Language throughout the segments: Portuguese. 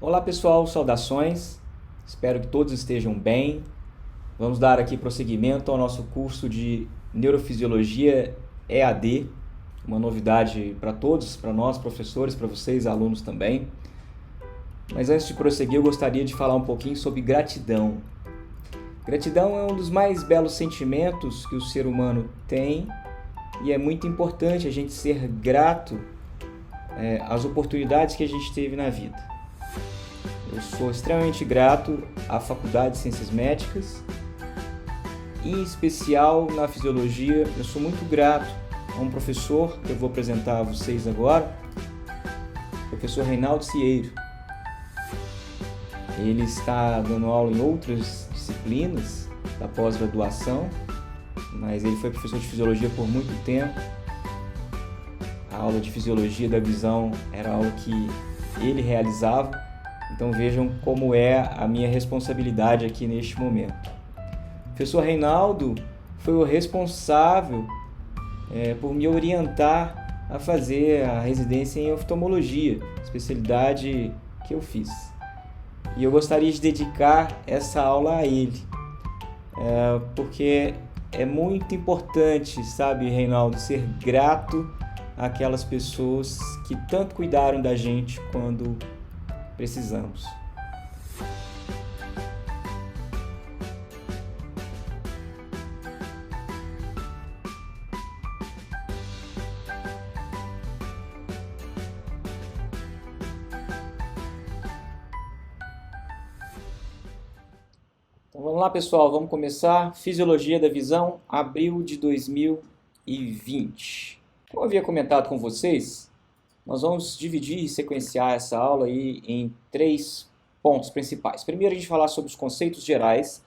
Olá pessoal, saudações, espero que todos estejam bem. Vamos dar aqui prosseguimento ao nosso curso de Neurofisiologia EAD, uma novidade para todos, para nós professores, para vocês alunos também. Mas antes de prosseguir, eu gostaria de falar um pouquinho sobre gratidão. Gratidão é um dos mais belos sentimentos que o ser humano tem e é muito importante a gente ser grato às oportunidades que a gente teve na vida. Eu sou extremamente grato à Faculdade de Ciências Médicas, em especial na fisiologia. Eu sou muito grato a um professor que eu vou apresentar a vocês agora, o professor Reinaldo Cieiro. Ele está dando aula em outras disciplinas da pós-graduação, mas ele foi professor de fisiologia por muito tempo. A aula de fisiologia da visão era algo que ele realizava. Então vejam como é a minha responsabilidade aqui neste momento. O professor Reinaldo foi o responsável por me orientar a fazer a residência em oftalmologia, especialidade que eu fiz. E eu gostaria de dedicar essa aula a ele, porque é muito importante, sabe, Reinaldo, ser grato àquelas pessoas que tanto cuidaram da gente quando precisamos. Então vamos lá, pessoal, vamos começar. Fisiologia da visão, abril de 2020. Como eu havia comentado com vocês, nós vamos dividir e sequenciar essa aula aí em 3 pontos principais. Primeiro, a gente vai falar sobre os conceitos gerais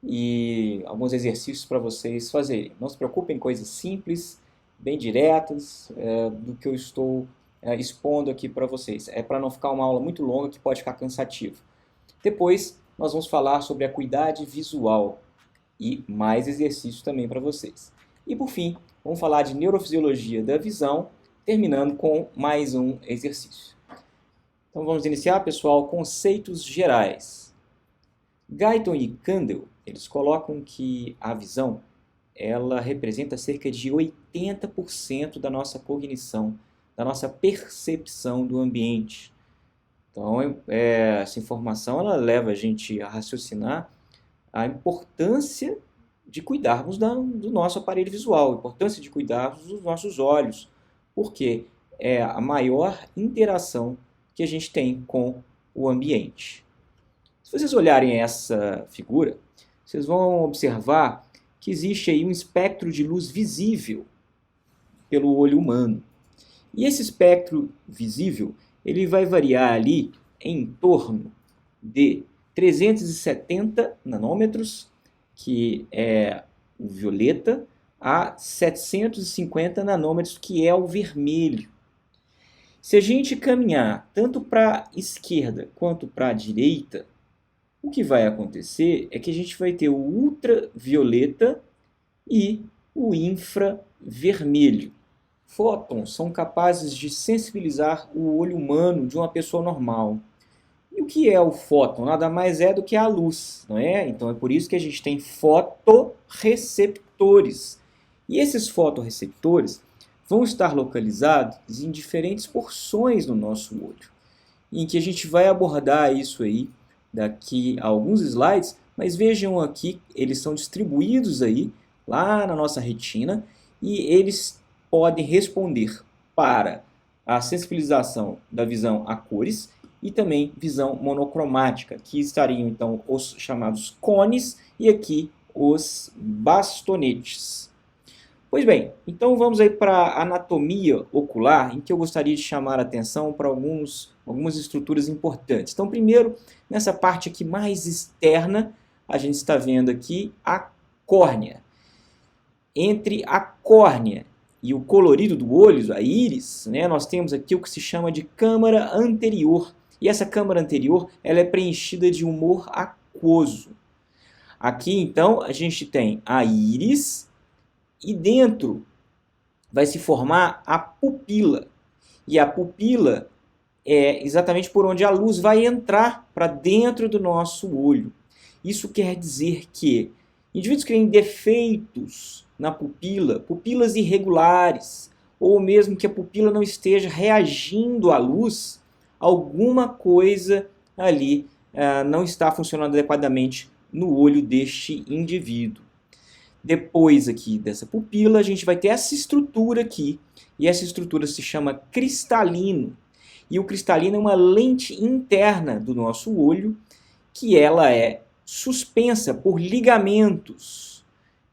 e alguns exercícios para vocês fazerem. Não se preocupem, coisas simples, bem diretas, do que eu estou expondo aqui para vocês. É para não ficar uma aula muito longa que pode ficar cansativo. Depois, nós vamos falar sobre a acuidade visual e mais exercícios também para vocês. E por fim, vamos falar de neurofisiologia da visão, terminando com mais um exercício. Então vamos iniciar, pessoal, conceitos gerais. Guyton e Kandel, eles colocam que a visão, ela representa cerca de 80% da nossa cognição, da nossa percepção do ambiente. Então, essa informação ela leva a gente a raciocinar a importância de cuidarmos do nosso aparelho visual, a importância de cuidarmos dos nossos olhos, porque é a maior interação que a gente tem com o ambiente. Se vocês olharem essa figura, vocês vão observar que existe aí um espectro de luz visível pelo olho humano. E esse espectro visível, ele vai variar ali em torno de 370 nanômetros, que é o violeta, a 750 nanômetros, que é o vermelho. Se a gente caminhar tanto para a esquerda quanto para a direita, o que vai acontecer é que a gente vai ter o ultravioleta e o infravermelho. Fótons são capazes de sensibilizar o olho humano de uma pessoa normal. E o que é o fóton? Nada mais é do que a luz, não é? Então é por isso que a gente tem fotorreceptores. E esses fotorreceptores vão estar localizados em diferentes porções do nosso olho, em que a gente vai abordar isso aí daqui a alguns slides, mas vejam aqui, eles são distribuídos aí lá na nossa retina e eles podem responder para a sensibilização da visão a cores e também visão monocromática, que estariam então os chamados cones e aqui os bastonetes. Pois bem, então vamos aí para a anatomia ocular, em que eu gostaria de chamar a atenção para algumas estruturas importantes. Então, primeiro, nessa parte aqui mais externa, a gente está vendo aqui a córnea. Entre a córnea e o colorido do olho, a íris, né, nós temos aqui o que se chama de câmara anterior. E essa câmara anterior ela é preenchida de humor aquoso. Aqui, então, a gente tem a íris e dentro vai se formar a pupila. E a pupila é exatamente por onde a luz vai entrar para dentro do nosso olho. Isso quer dizer que indivíduos que têm defeitos na pupila, pupilas irregulares, ou mesmo que a pupila não esteja reagindo à luz, alguma coisa ali não está funcionando adequadamente no olho deste indivíduo. Depois aqui dessa pupila, a gente vai ter essa estrutura aqui, e essa estrutura se chama cristalino. E o cristalino é uma lente interna do nosso olho, que ela é suspensa por ligamentos,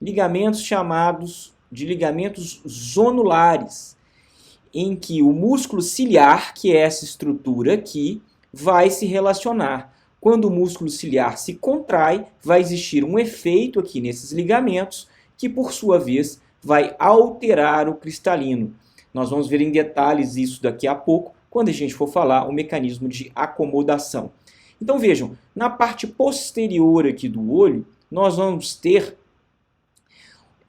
ligamentos chamados de ligamentos zonulares, em que o músculo ciliar, que é essa estrutura aqui, vai se relacionar. Quando o músculo ciliar se contrai, vai existir um efeito aqui nesses ligamentos, que por sua vez vai alterar o cristalino. Nós vamos ver em detalhes isso daqui a pouco, quando a gente for falar o mecanismo de acomodação. Então vejam, na parte posterior aqui do olho, nós vamos ter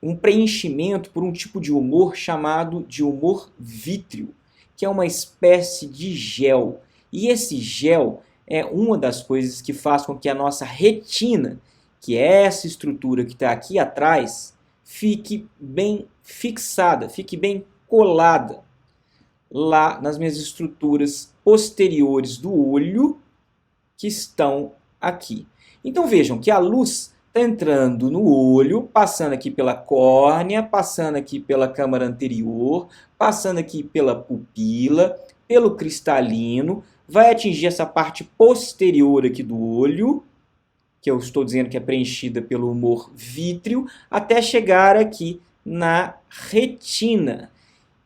um preenchimento por um tipo de humor chamado de humor vítreo, que é uma espécie de gel. E esse gel é uma das coisas que faz com que a nossa retina, que é essa estrutura que está aqui atrás, fique bem fixada, fique bem colada lá nas minhas estruturas posteriores do olho, que estão aqui. Então vejam que a luz está entrando no olho, passando aqui pela córnea, passando aqui pela câmara anterior, passando aqui pela pupila, pelo cristalino, vai atingir essa parte posterior aqui do olho, que eu estou dizendo que é preenchida pelo humor vítreo, até chegar aqui na retina,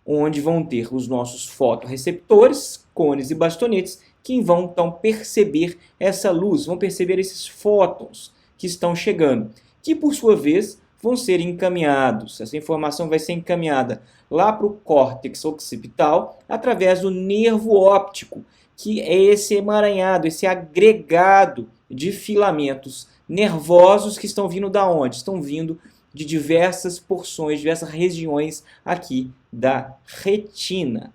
onde vão ter os nossos fotorreceptores, cones e bastonetes, que vão então perceber essa luz, vão perceber esses fótons que estão chegando, que por sua vez vão ser encaminhados. Essa informação vai ser encaminhada lá para o córtex occipital através do nervo óptico, que é esse emaranhado, esse agregado de filamentos nervosos que estão vindo da onde? Estão vindo de diversas porções, diversas regiões aqui da retina.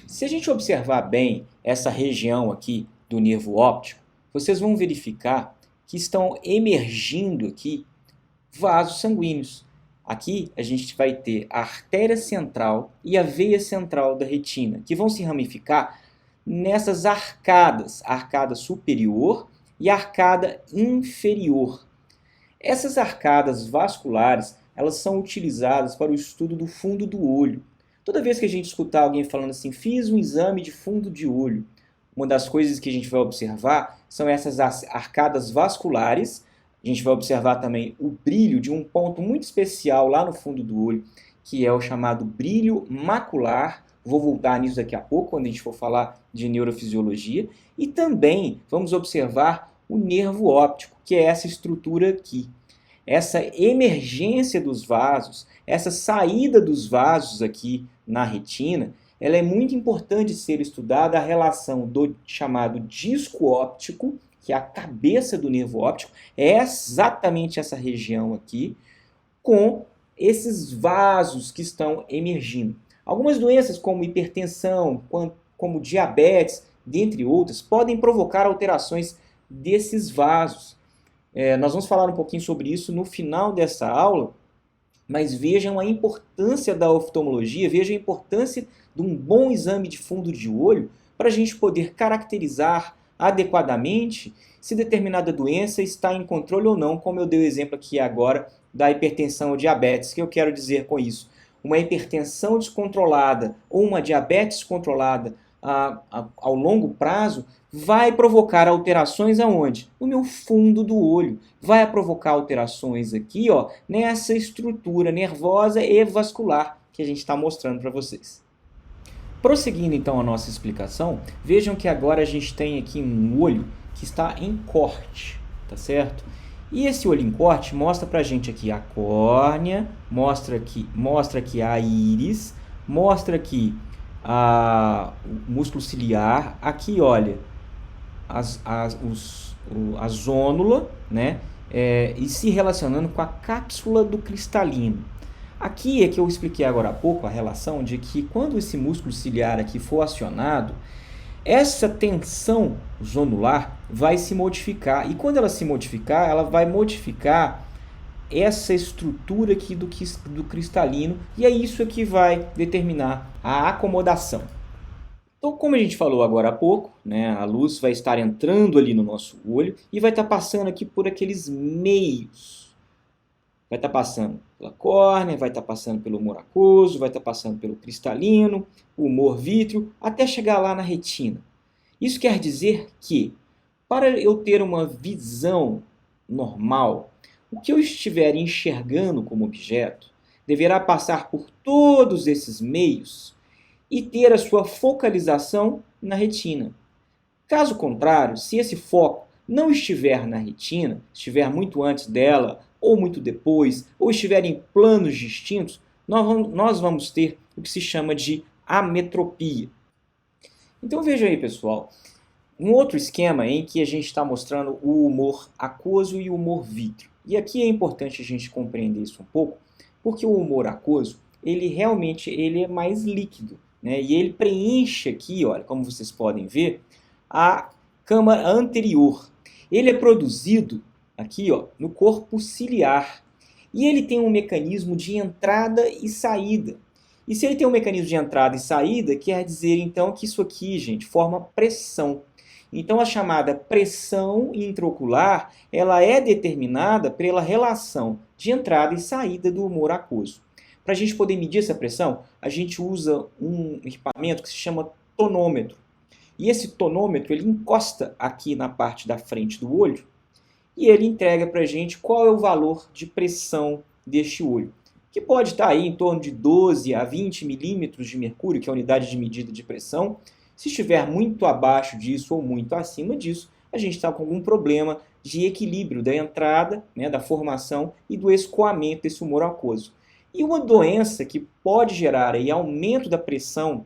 Se a gente observar bem essa região aqui do nervo óptico, vocês vão verificar que estão emergindo aqui vasos sanguíneos. Aqui a gente vai ter a artéria central e a veia central da retina, que vão se ramificar nessas arcadas, a arcada superior e a arcada inferior. Essas arcadas vasculares, elas são utilizadas para o estudo do fundo do olho. Toda vez que a gente escutar alguém falando assim, fiz um exame de fundo de olho, uma das coisas que a gente vai observar são essas arcadas vasculares. A gente vai observar também o brilho de um ponto muito especial lá no fundo do olho, que é o chamado brilho macular. Vou voltar nisso daqui a pouco, quando a gente for falar de neurofisiologia. E também vamos observar o nervo óptico, que é essa estrutura aqui. Essa emergência dos vasos, essa saída dos vasos aqui na retina, ela é muito importante ser estudada, a relação do chamado disco óptico, que é a cabeça do nervo óptico, é exatamente essa região aqui, com esses vasos que estão emergindo. Algumas doenças como hipertensão, como diabetes, dentre outras, podem provocar alterações desses vasos. Nós vamos falar um pouquinho sobre isso no final dessa aula, mas vejam a importância da oftalmologia, vejam a importância de um bom exame de fundo de olho para a gente poder caracterizar adequadamente se determinada doença está em controle ou não, como eu dei o exemplo aqui agora da hipertensão ou diabetes. O que eu quero dizer com isso? Uma hipertensão descontrolada ou uma diabetes controlada ao longo prazo vai provocar alterações aonde? No meu fundo do olho. Vai provocar alterações aqui, ó, nessa estrutura nervosa e vascular que a gente está mostrando para vocês. Prosseguindo então a nossa explicação, vejam que agora a gente tem aqui um olho que está em corte, tá certo? E esse olho em corte mostra pra gente aqui a córnea, mostra aqui a íris, mostra aqui o músculo ciliar, aqui olha a zônula, né? E se relacionando com a cápsula do cristalino. Aqui é que eu expliquei agora há pouco a relação de que quando esse músculo ciliar aqui for acionado, essa tensão zonular vai se modificar. E quando ela se modificar, ela vai modificar essa estrutura aqui do cristalino, e é isso que vai determinar a acomodação. Então, como a gente falou agora há pouco, né, a luz vai estar entrando ali no nosso olho e vai estar passando aqui por aqueles meios. Vai estar passando pela córnea, vai estar passando pelo humor aquoso, vai estar passando pelo cristalino, o humor vítreo, até chegar lá na retina. Isso quer dizer que, para eu ter uma visão normal, o que eu estiver enxergando como objeto deverá passar por todos esses meios e ter a sua focalização na retina. Caso contrário, se esse foco não estiver na retina, estiver muito antes dela, ou muito depois, ou estiver em planos distintos, nós vamos ter o que se chama de ametropia. Então veja aí, pessoal, um outro esquema em que a gente está mostrando o humor aquoso e o humor vítreo. E aqui é importante a gente compreender isso um pouco, porque o humor aquoso, ele realmente é mais líquido, né? E ele preenche aqui, olha, como vocês podem ver, a câmara anterior. Ele é produzido aqui, ó, no corpo ciliar. E ele tem um mecanismo de entrada e saída. E se ele tem um mecanismo de entrada e saída, quer dizer então que isso aqui, gente, forma pressão. Então a chamada pressão intraocular, ela é determinada pela relação de entrada e saída do humor aquoso. Para a gente poder medir essa pressão, a gente usa um equipamento que se chama tonômetro. E esse tonômetro ele encosta aqui na parte da frente do olho e ele entrega para a gente qual é o valor de pressão deste olho, que pode estar aí em torno de 12 a 20 milímetros de mercúrio, que é a unidade de medida de pressão. Se estiver muito abaixo disso ou muito acima disso, a gente está com algum problema de equilíbrio da entrada, né, da formação e do escoamento desse humor aquoso. E uma doença que pode gerar aí aumento da pressão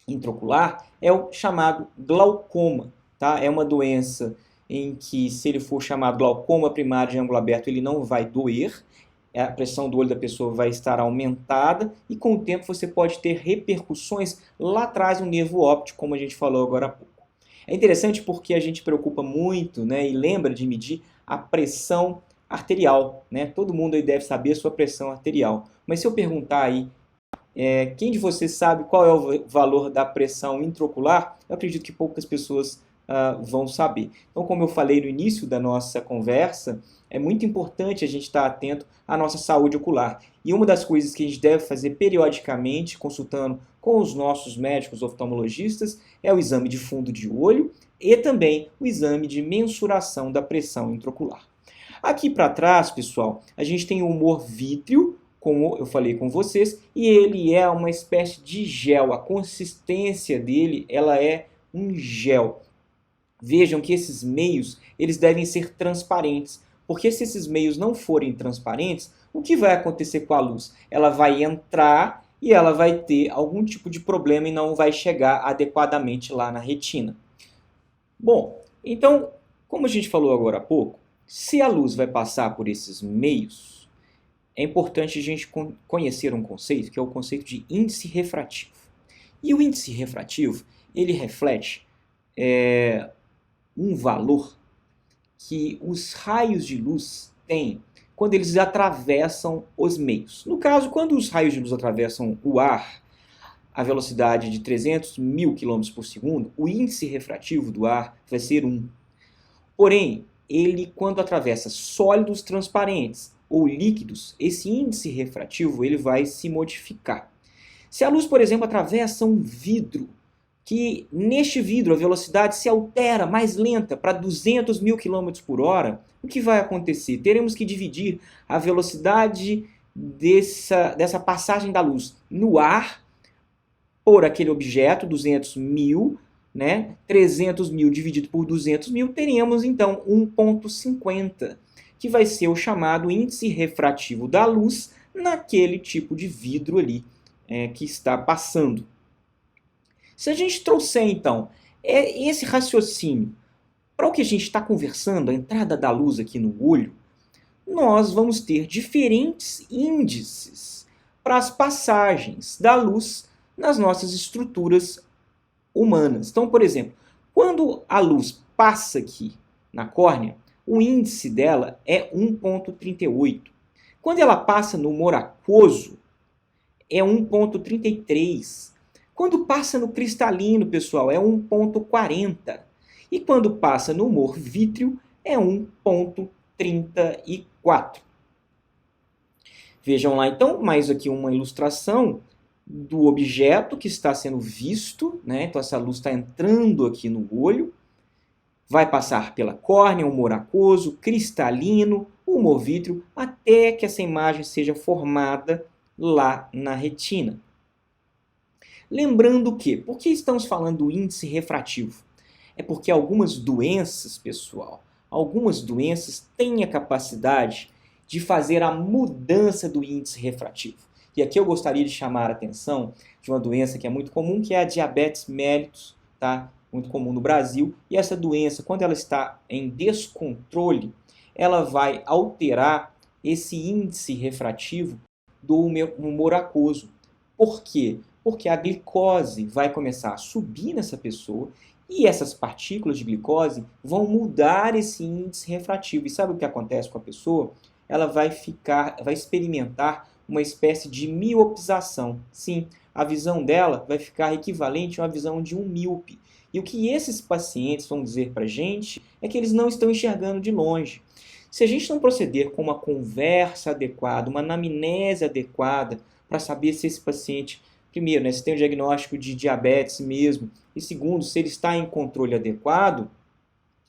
intraocular é o chamado glaucoma. Tá? É uma doença em que, se ele for chamado glaucoma primário de ângulo aberto, ele não vai doer, a pressão do olho da pessoa vai estar aumentada e com o tempo você pode ter repercussões lá atrás no nervo óptico, como a gente falou agora há pouco. É interessante porque a gente preocupa muito, né, e lembra de medir a pressão arterial, né? Todo mundo aí deve saber a sua pressão arterial. Mas se eu perguntar aí, quem de vocês sabe qual é o valor da pressão intraocular, eu acredito que poucas pessoas vão saber. Então, como eu falei no início da nossa conversa, é muito importante a gente estar atento à nossa saúde ocular. E uma das coisas que a gente deve fazer periodicamente, consultando com os nossos médicos oftalmologistas, é o exame de fundo de olho e também o exame de mensuração da pressão intraocular. Aqui para trás, pessoal, a gente tem o humor vítreo, como eu falei com vocês, e ele é uma espécie de gel. A consistência dele ela é um gel. Vejam que esses meios eles devem ser transparentes, porque se esses meios não forem transparentes, o que vai acontecer com a luz? Ela vai entrar e ela vai ter algum tipo de problema e não vai chegar adequadamente lá na retina. Bom, então, como a gente falou agora há pouco, se a luz vai passar por esses meios, é importante a gente conhecer um conceito que é o conceito de índice refrativo. E o índice refrativo, ele reflete um valor que os raios de luz têm quando eles atravessam os meios. No caso, quando os raios de luz atravessam o ar, a velocidade de 300 mil km por segundo, o índice refrativo do ar vai ser 1. Porém, ele, quando atravessa sólidos transparentes ou líquidos, esse índice refrativo ele vai se modificar. Se a luz, por exemplo, atravessa um vidro, que neste vidro a velocidade se altera mais lenta para 200 mil km por hora, o que vai acontecer? Teremos que dividir a velocidade dessa passagem da luz no ar por aquele objeto, 200 mil, né? 300 mil dividido por 200 mil, teremos então 1,50, que vai ser o chamado índice refrativo da luz naquele tipo de vidro ali que está passando. Se a gente trouxer então esse raciocínio para o que a gente está conversando, a entrada da luz aqui no olho, nós vamos ter diferentes índices para as passagens da luz nas nossas estruturas humanas. Então, por exemplo, quando a luz passa aqui na córnea, o índice dela é 1,38. Quando ela passa no humor aquoso, é 1,33. Quando passa no cristalino, pessoal, é 1,40. E quando passa no humor vítreo, é 1,34. Vejam lá, então, mais aqui uma ilustração do objeto que está sendo visto, né? Então, essa luz está entrando aqui no olho, vai passar pela córnea, humor aquoso, cristalino, humor vítreo, até que essa imagem seja formada lá na retina. Lembrando que, por que estamos falando do índice refrativo? É porque algumas doenças, pessoal, algumas doenças têm a capacidade de fazer a mudança do índice refrativo. E aqui eu gostaria de chamar a atenção de uma doença que é muito comum, que é a diabetes mellitus, tá? Muito comum no Brasil. E essa doença, quando ela está em descontrole, ela vai alterar esse índice refrativo do humor aquoso. Por quê? Porque a glicose vai começar a subir nessa pessoa e essas partículas de glicose vão mudar esse índice refrativo. E sabe o que acontece com a pessoa? Ela vai experimentar uma espécie de miopização. Sim, a visão dela vai ficar equivalente a uma visão de um míope. E o que esses pacientes vão dizer para a gente é que eles não estão enxergando de longe. Se a gente não proceder com uma conversa adequada, uma anamnese adequada, para saber se esse paciente, primeiro, né, se tem o diagnóstico de diabetes mesmo, e segundo, se ele está em controle adequado,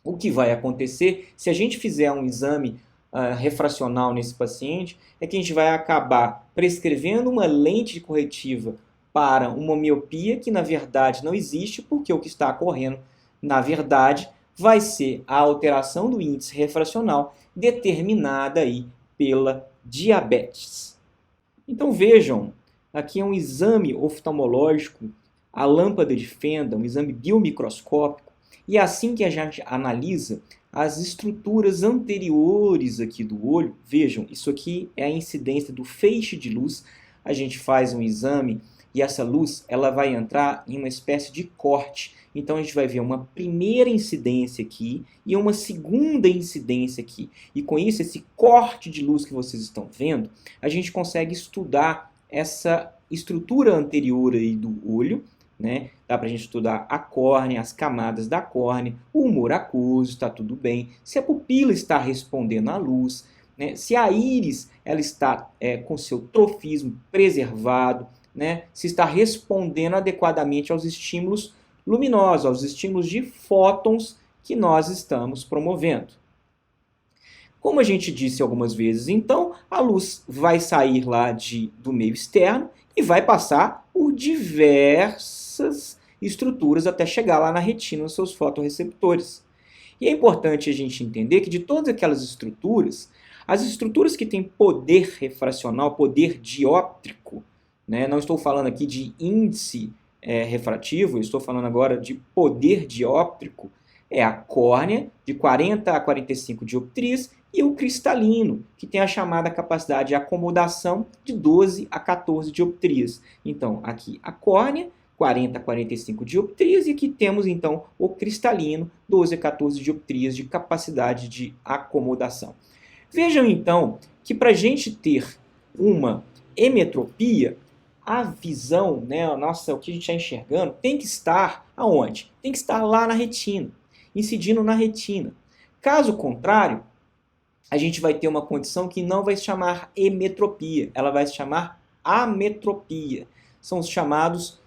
o que vai acontecer, se a gente fizer um exame refracional nesse paciente, é que a gente vai acabar prescrevendo uma lente corretiva para uma miopia que, na verdade, não existe, porque o que está ocorrendo, na verdade, vai ser a alteração do índice refracional determinada aí pela diabetes. Então vejam, aqui é um exame oftalmológico, a lâmpada de Fenda, um exame biomicroscópico, e é assim que a gente analisa as estruturas anteriores aqui do olho. Vejam, isso aqui é a incidência do feixe de luz. A gente faz um exame e essa luz ela vai entrar em uma espécie de corte. Então a gente vai ver uma primeira incidência aqui e uma segunda incidência aqui. E com isso, esse corte de luz que vocês estão vendo, a gente consegue estudar essa estrutura anterior aí do olho, né? Dá para a gente estudar a córnea, as camadas da córnea, o humor aquoso, está tudo bem. Se a pupila está respondendo à luz, né? Se a íris ela está com seu trofismo preservado, né? Se está respondendo adequadamente aos estímulos luminosos, aos estímulos de fótons que nós estamos promovendo. Como a gente disse algumas vezes, então, a luz vai sair lá do meio externo e vai passar por diversas estruturas até chegar lá na retina, nos seus fotorreceptores. E é importante a gente entender que de todas aquelas estruturas, as estruturas que têm poder refracional, poder dióptrico, né? Não estou falando aqui de índice refrativo, estou falando agora de poder dióptrico, é a córnea, de 40 a 45 dioptrias, e o cristalino, que tem a chamada capacidade de acomodação de 12 a 14 dioptrias. Então, aqui a córnea, 40 a 45 dioptrias, e aqui temos, então, o cristalino, 12 a 14 dioptrias de capacidade de acomodação. Vejam, então, que para a gente ter uma emetropia, a visão, né, o que a gente está enxergando, tem que estar aonde? Tem que estar lá na retina, incidindo na retina. Caso contrário, a gente vai ter uma condição que não vai se chamar emetropia, ela vai se chamar ametropia. São os chamados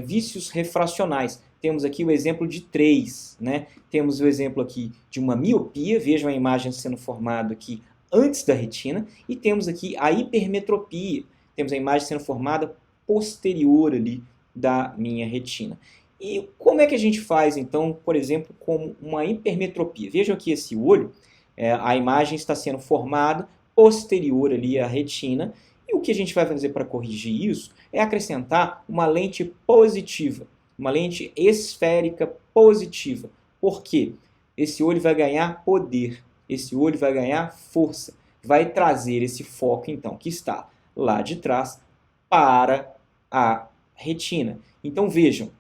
vícios refracionais. Temos aqui o exemplo de 3, né? Temos o exemplo aqui de uma miopia, vejam a imagem sendo formada aqui antes da retina, e temos aqui a hipermetropia, temos a imagem sendo formada posterior ali da minha retina. E como é que a gente faz, então, por exemplo, com uma hipermetropia? Vejam aqui esse olho, a imagem está sendo formada posterior ali à retina, e o que a gente vai fazer para corrigir isso é acrescentar uma lente positiva, uma lente esférica positiva. Por quê? Esse olho vai ganhar poder, esse olho vai ganhar força, vai trazer esse foco, então, que está lá de trás para a retina. Então, vejam,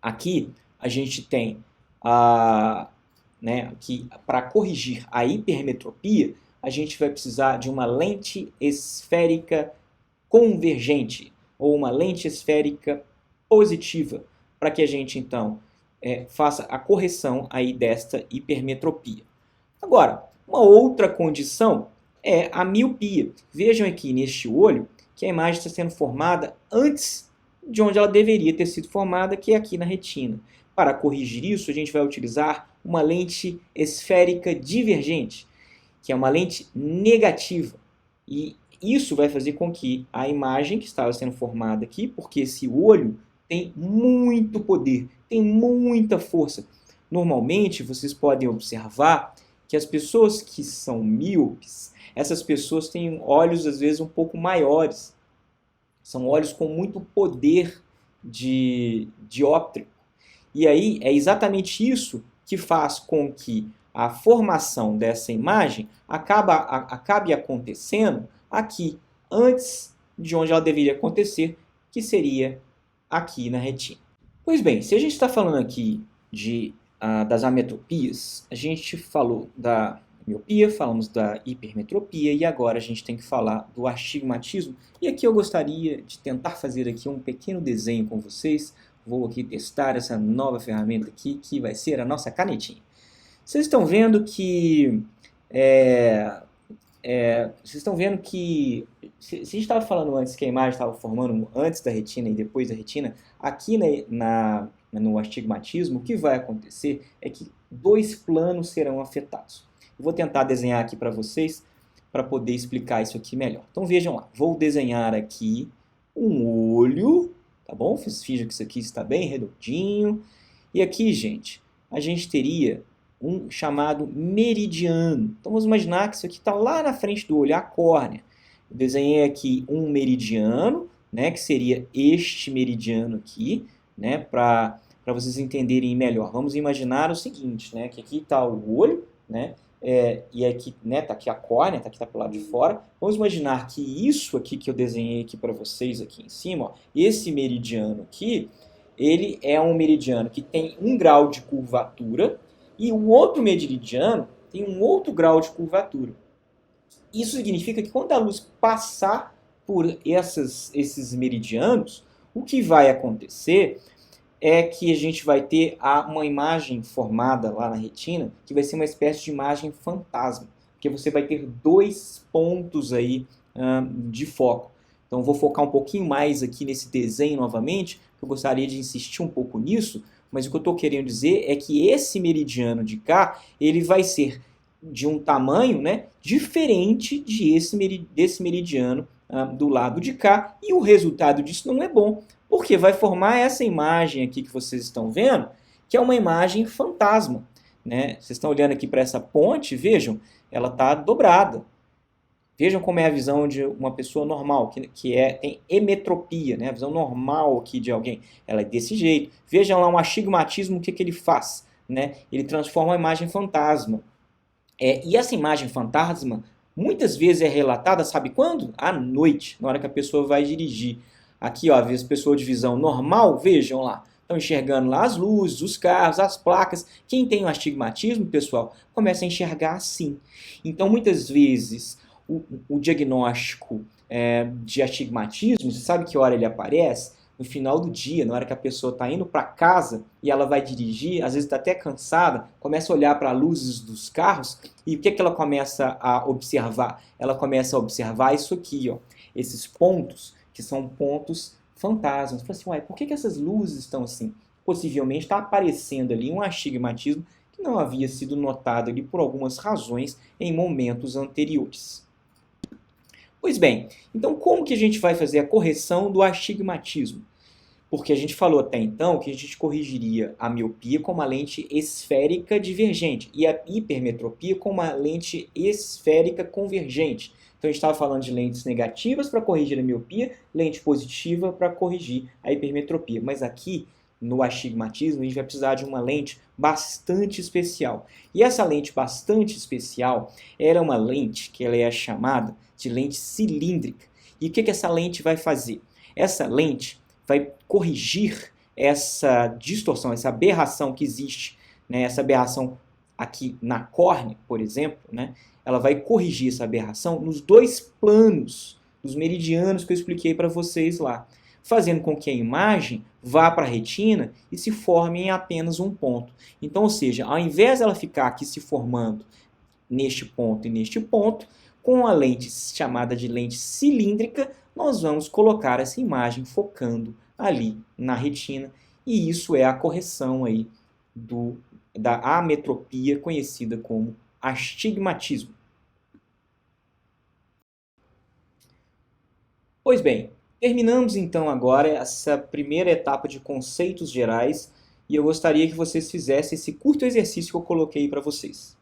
Aqui a gente tem a, né, que para corrigir a hipermetropia, a gente vai precisar de uma lente esférica convergente ou uma lente esférica positiva, para que a gente então faça a correção aí desta hipermetropia. Agora, uma outra condição é a miopia. Vejam aqui neste olho que a imagem está sendo formada antes de onde ela deveria ter sido formada, que é aqui na retina. Para corrigir isso, a gente vai utilizar uma lente esférica divergente, que é uma lente negativa. E isso vai fazer com que a imagem que estava sendo formada aqui, porque esse olho tem muito poder, tem muita força. Normalmente, vocês podem observar que as pessoas que são míopes, essas pessoas têm olhos às vezes um pouco maiores. São olhos com muito poder dióptrico. E aí é exatamente isso que faz com que a formação dessa imagem acabe acontecendo aqui, antes de onde ela deveria acontecer, que seria aqui na retina. Pois bem, se a gente está falando aqui das ametropias, a gente falou da miopia, falamos da hipermetropia e agora a gente tem que falar do astigmatismo. E aqui eu gostaria de tentar fazer aqui um pequeno desenho com vocês. Vou aqui testar essa nova ferramenta aqui, que vai ser a nossa canetinha. Vocês estão vendo que se a gente estava falando antes que a imagem estava formando antes da retina e depois da retina, aqui no astigmatismo, o que vai acontecer é que dois planos serão afetados. Eu vou tentar desenhar aqui para vocês para poder explicar isso aqui melhor. Então vejam lá, vou desenhar aqui um olho, tá bom? Finja que isso aqui está bem redondinho. E aqui, gente, a gente teria um chamado meridiano. Então vamos imaginar que isso aqui está lá na frente do olho, a córnea. Eu desenhei aqui um meridiano, né, que seria este meridiano aqui, né, para vocês entenderem melhor. Vamos imaginar o seguinte, né, que aqui está o olho, né, e aqui, né, tá aqui a córnea, tá aqui para o lado de fora. Vamos imaginar que isso aqui que eu desenhei aqui para vocês aqui em cima, ó, esse meridiano aqui, ele é um meridiano que tem 1 grau de curvatura e o outro meridiano tem um outro grau de curvatura. Isso significa que quando a luz passar por esses meridianos, o que vai acontecer é que a gente vai ter uma imagem formada lá na retina, que vai ser uma espécie de imagem fantasma, porque você vai ter 2 pontos aí de foco. Então, vou focar um pouquinho mais aqui nesse desenho novamente, que eu gostaria de insistir um pouco nisso, mas o que eu estou querendo dizer é que esse meridiano de cá, ele vai ser de um tamanho, né, diferente desse meridiano do lado de cá, e o resultado disso não é bom, porque vai formar essa imagem aqui que vocês estão vendo, que é uma imagem fantasma, né? Vocês estão olhando aqui para essa ponte, vejam, ela está dobrada. Vejam como é a visão de uma pessoa normal, tem emetropia, né? A visão normal aqui de alguém. Ela é desse jeito. Vejam lá um astigmatismo, o que ele faz, né? Ele transforma a imagem fantasma. E essa imagem fantasma, muitas vezes é relatada, sabe quando? À noite, na hora que a pessoa vai dirigir. Aqui, ó, às vezes, pessoa de visão normal, vejam lá, estão enxergando lá as luzes, os carros, as placas. Quem tem o astigmatismo, pessoal, começa a enxergar assim. Então, muitas vezes, o diagnóstico de astigmatismo, você sabe que hora ele aparece? No final do dia, na hora que a pessoa está indo para casa e ela vai dirigir, às vezes está até cansada, começa a olhar para as luzes dos carros e o que ela começa a observar? Ela começa a observar isso aqui, ó, esses pontos, que são pontos fantasmas. Fala assim, uai, por que essas luzes estão assim? Possivelmente está aparecendo ali um astigmatismo que não havia sido notado ali por algumas razões em momentos anteriores. Pois bem, então como que a gente vai fazer a correção do astigmatismo? Porque a gente falou até então que a gente corrigiria a miopia com uma lente esférica divergente e a hipermetropia com uma lente esférica convergente. Então a gente estava falando de lentes negativas para corrigir a miopia, lente positiva para corrigir a hipermetropia. Mas aqui, no astigmatismo, a gente vai precisar de uma lente bastante especial. E essa lente bastante especial era uma lente que ela é chamada de lente cilíndrica. E o que essa lente vai fazer? Essa lente vai corrigir essa distorção, essa aberração que existe, né, essa aberração aqui na córnea, por exemplo, né, ela vai corrigir essa aberração nos dois planos, dos meridianos que eu expliquei para vocês lá, fazendo com que a imagem vá para a retina e se forme em apenas um ponto. Então, ou seja, ao invés dela ficar aqui se formando neste ponto e neste ponto, com a lente chamada de lente cilíndrica, nós vamos colocar essa imagem focando ali na retina, e isso é a correção aí da ametropia, conhecida como astigmatismo. Pois bem, terminamos então agora essa primeira etapa de conceitos gerais, e eu gostaria que vocês fizessem esse curto exercício que eu coloquei para vocês.